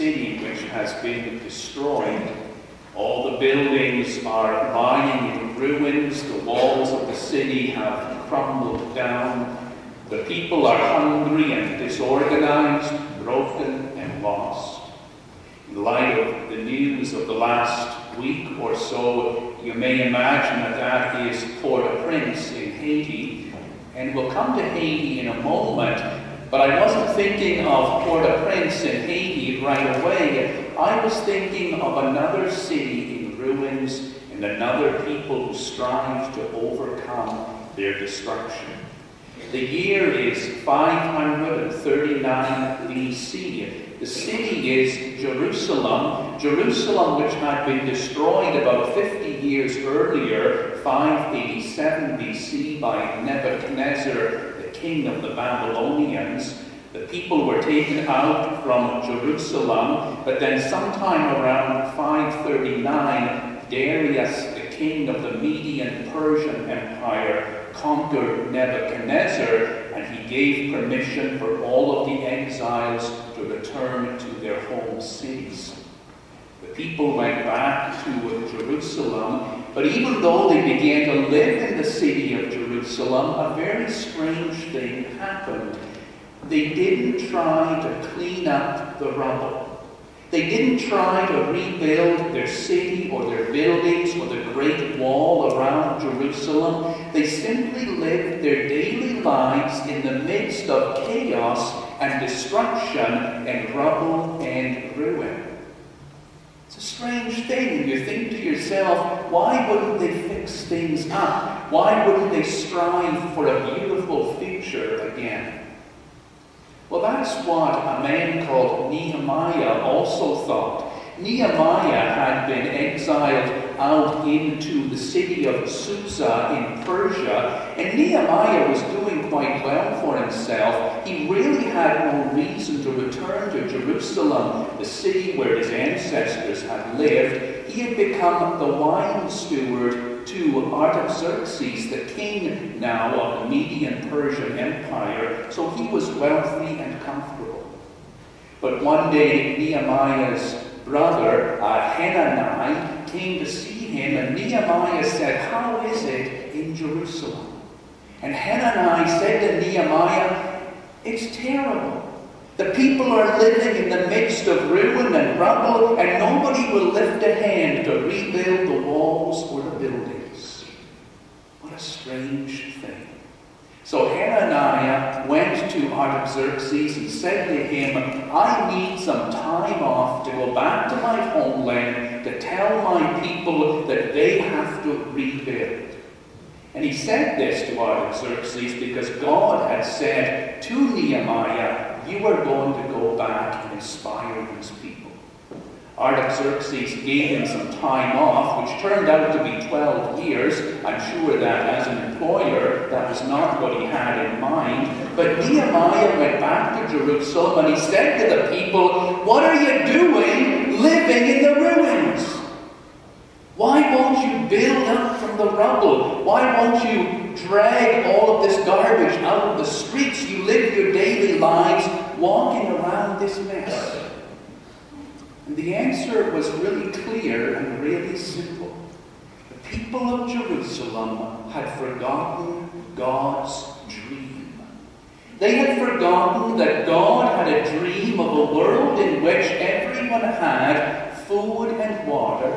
city which has been destroyed. All the buildings are lying in ruins. The walls of the city have crumbled down. The people are hungry and disorganized, broken and lost. In light of the news of the last week or so, you may imagine that is Port-au-Prince in Haiti. And we'll come to Haiti in a moment, but I wasn't thinking of Port-au-Prince in Haiti right away. I was thinking of another city in ruins and another people who strive to overcome their destruction. The year is 539 BC. The city is Jerusalem. Jerusalem, which had been destroyed about 50 years earlier, 587 BC, by Nebuchadnezzar, the king of the Babylonians. The people were taken out from Jerusalem, but then sometime around 539, Darius, the king of the Median Persian Empire, conquered Nebuchadnezzar, and he gave permission for all of the exiles to return to their home cities. The people went back to Jerusalem, but even though they began to live in the city of Jerusalem, a very strange thing happened. They didn't try to clean up the rubble. They didn't try to rebuild their city or their buildings or the great wall around Jerusalem. They simply lived their daily lives in the midst of chaos and destruction and rubble and ruin. It's a strange thing. You think to yourself, why wouldn't they fix things up? Why wouldn't they strive for a beautiful future again? Well, that's what a man called Nehemiah also thought. Nehemiah had been exiled out into the city of Susa in Persia, and Nehemiah was doing quite well for himself. He really had no reason to return to Jerusalem, the city where his ancestors had lived. He had become the wine steward to Artaxerxes, the king now of the Median Persian Empire, so he was wealthy and comfortable. But one day, Nehemiah's brother, Hanani, came to see him, and Nehemiah said, "How is it in Jerusalem?" And Hanani said to Nehemiah, "It's terrible. The people are living in the midst of ruin and rubble, and nobody will lift a hand to rebuild the walls or the buildings." What a strange thing. So Hananiah went to Artaxerxes and said to him, "I need some time off to go back to my homeland to tell my people that they have to rebuild." And he said this to Artaxerxes because God had said to Nehemiah, "You are going to go back and inspire these people." Artaxerxes gave him some time off, which turned out to be 12 years. I'm sure that as an employer, that was not what he had in mind. But Nehemiah went back to Jerusalem and he said to the people, "What are you doing living in the ruins? Why won't you build up from the rubble? Why won't you drag all of this garbage out of the streets? You live your daily lives walking around this mess." And the answer was really clear and really simple. The people of Jerusalem had forgotten God's dream. They had forgotten that God had a dream of a world in which everyone had food and water,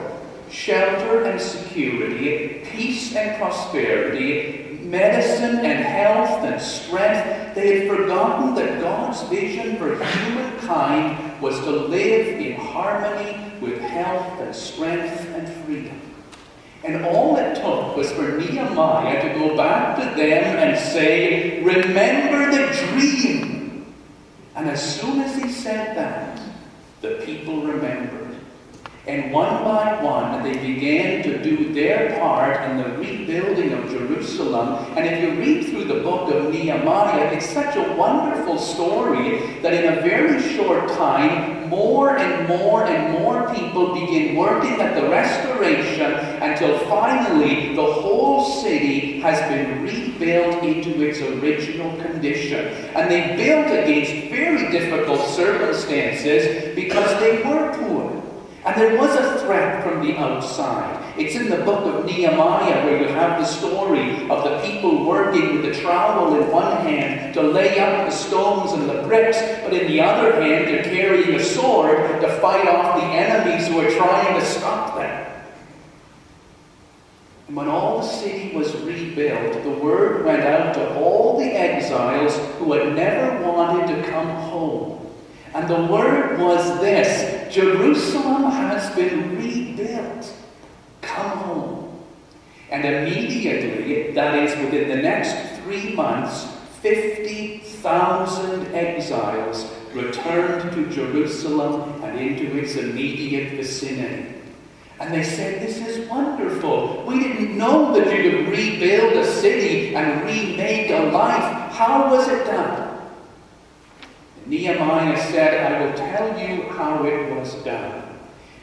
shelter and security, peace and prosperity, medicine and health and strength. They had forgotten that God's vision for humankind was to live in harmony with health and strength and freedom. And all it took was for Nehemiah to go back to them and say, "Remember the dream." And as soon as he said that, the people remembered. And one by one, they began to do their part in the rebuilding of Jerusalem. And if you read through the book of Nehemiah, it's such a wonderful story that in a very short time, more and more and more people begin working at the restoration until finally the whole city has been rebuilt into its original condition. And they built against very difficult circumstances because they were poor. And there was a threat from the outside. It's in the book of Nehemiah where you have the story of the people working with the trowel in one hand to lay up the stones and the bricks, but in the other hand they're carrying a sword to fight off the enemies who are trying to stop them. And when all the city was rebuilt, the word went out to all the exiles who had never wanted to come home. And the word was this: Jerusalem has been rebuilt. Come home. And immediately, that is within the next 3 months, 50,000 exiles returned to Jerusalem and into its immediate vicinity. And they said, "This is wonderful. We didn't know that you could rebuild a city and remake a life. How was it done?" Nehemiah said, "I will tell you how it was done."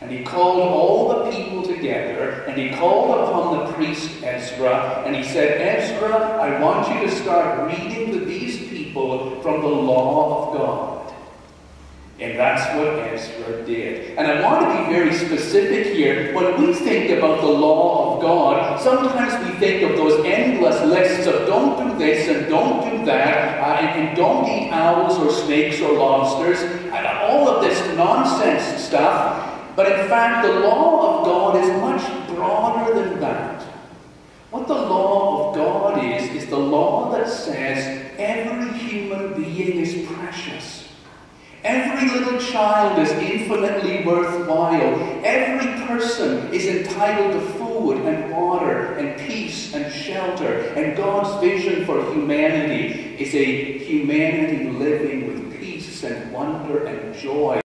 And he called all the people together, and he called upon the priest Ezra, and he said, "Ezra, I want you to start reading to these people from the law of God." And that's what Ezra did. And I want to be very specific here. When we think about the law of God, sometimes we think of those endless lists of don't do this and don't do that, and don't eat owls or snakes or lobsters, and all of this nonsense stuff. But in fact, the law of God is much broader than that. What the law of God is the law that says every human being is precious. Every little child is infinitely worthwhile. Every person is entitled to food and water and peace and shelter. And God's vision for humanity is a humanity living with peace and wonder and joy.